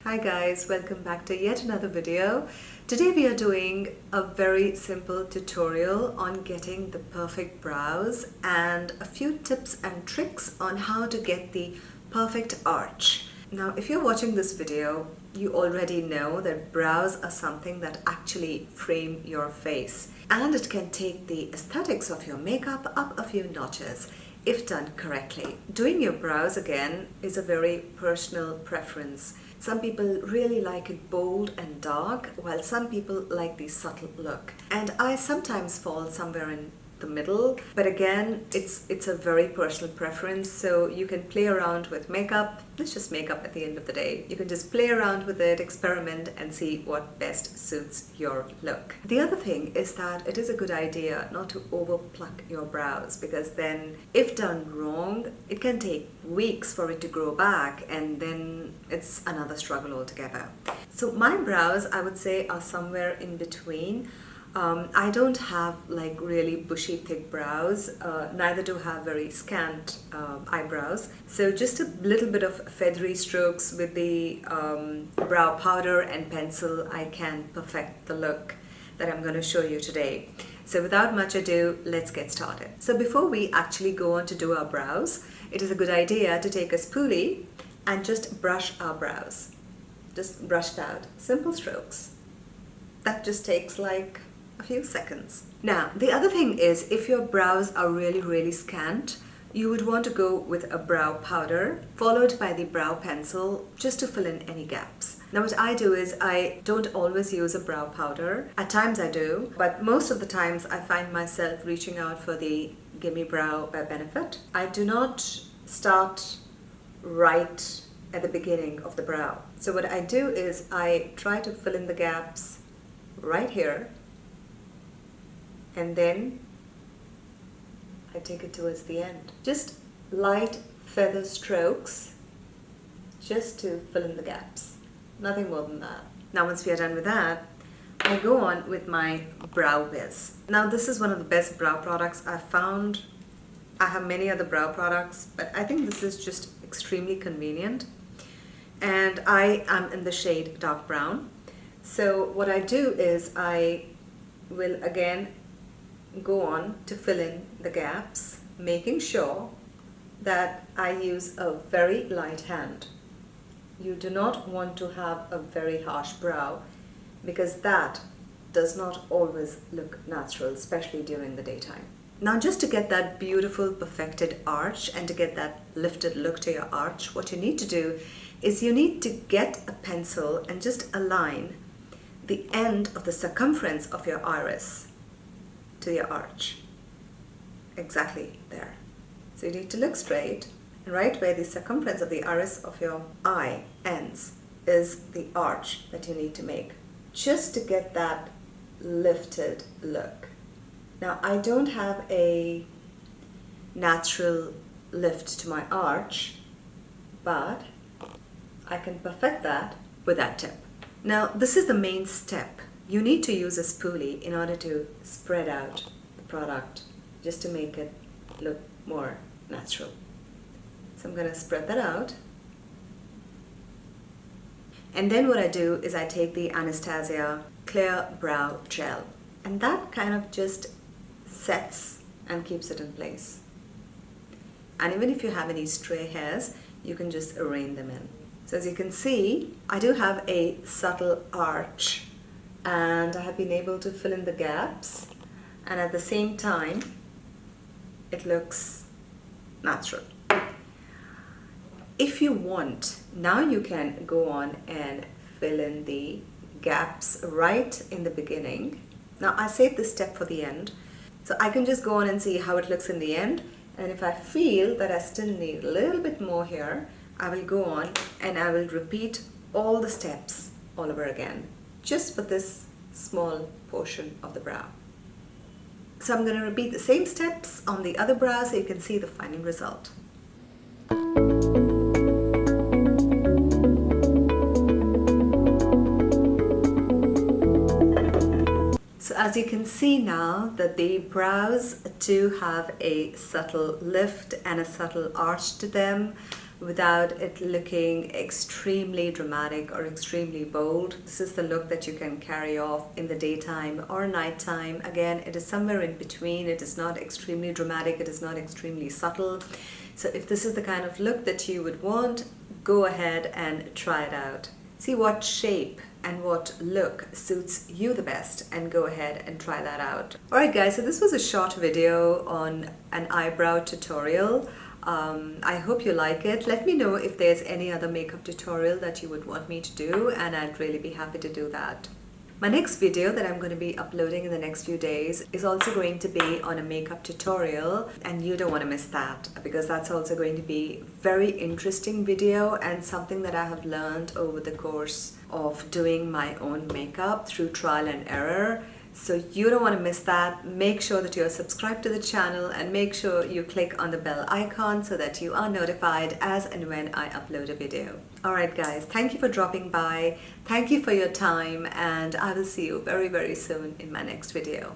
Hi guys, welcome back to yet another video. Today we are doing a very simple tutorial on getting the perfect brows and a few tips and tricks on how to get the perfect arch. Now if you're watching this video, you already know that brows are something that actually frame your face, and it can take the aesthetics of your makeup up a few notches if done correctly. Doing your brows again is a very personal preference. Some people really like it bold and dark, while some people like the subtle look. And I sometimes fall somewhere in the middle, but again, it's a very personal preference, so you can play around with makeup. It's just makeup at the end of the day. You can just play around with it, experiment, and see what best suits your look. The other thing is that it is a good idea not to over pluck your brows, because then if done wrong, it can take weeks for it to grow back, and then it's another struggle altogether. So my brows, I would say, are somewhere in between. I don't have like really bushy thick brows, neither do have very scant eyebrows. So just a little bit of feathery strokes with the brow powder and pencil, I can perfect the look that I'm going to show you today. So without much ado, let's get started. So before we actually go on to do our brows, it is a good idea to take a spoolie and just brush our brows. Just brush it out, simple strokes. That just takes like a few seconds. Now, the other thing is, if your brows are really scant, you would want to go with a brow powder followed by the brow pencil just to fill in any gaps. Now what I do is I don't always use a brow powder. At times I do, but most of the times I find myself reaching out for the Gimme Brow by Benefit. I do not start right at the beginning of the brow. So what I do is I try to fill in the gaps right here, and then I take it towards the end. Just light feather strokes just to fill in the gaps. Nothing more than that. Now once we are done with that, I go on with my Brow Wiz. Now this is one of the best brow products I've found. I have many other brow products, but I think this is just extremely convenient. And I am in the shade dark brown. So what I do is I will again go on to fill in the gaps, making sure that I use a very light hand. You do not want to have a very harsh brow, because that does not always look natural, especially during the daytime. Now just to get that beautiful perfected arch and to get that lifted look to your arch, what you need to do is you need to get a pencil and just align the end of the circumference of your iris to your arch. Exactly there. So you need to look straight, and right where the circumference of the iris of your eye ends is the arch that you need to make, just to get that lifted look. Now I don't have a natural lift to my arch, but I can perfect that with that tip. Now this is the main step. You need to use a spoolie in order to spread out the product just to make it look more natural. So I'm going to spread that out. And then what I do is I take the Anastasia Clear Brow Gel, and that kind of just sets and keeps it in place. And even if you have any stray hairs, you can just arrange them in. So as you can see, I do have a subtle arch, and I have been able to fill in the gaps, and at the same time it looks natural. If you want, now you can go on and fill in the gaps right in the beginning. Now I saved this step for the end, so I can just go on and see how it looks in the end, and if I feel that I still need a little bit more here, I will go on and I will repeat all the steps all over again, just for this small portion of the brow. So I'm going to repeat the same steps on the other brow so you can see the final result. So as you can see now that the brows do have a subtle lift and a subtle arch to them, without it looking extremely dramatic or extremely bold. This is the look that you can carry off in the daytime or nighttime. Again, it is somewhere in between. It is not extremely dramatic, it is not extremely subtle. So if this is the kind of look that you would want, go ahead and try it out. See what shape and what look suits you the best and go ahead and try that out. Alright guys, so this was a short video on an eyebrow tutorial. I hope you like it. Let me know if there's any other makeup tutorial that you would want me to do, and I'd really be happy to do that. My next video that I'm going to be uploading in the next few days is also going to be on a makeup tutorial, and you don't want to miss that because that's also going to be very interesting video and something that I have learned over the course of doing my own makeup through trial and error. So you don't want to miss that. Make sure that you're subscribed to the channel and make sure you click on the bell icon so that you are notified as and when I upload a video. Alright guys, thank you for dropping by. Thank you for your time, and I will see you very, very soon in my next video.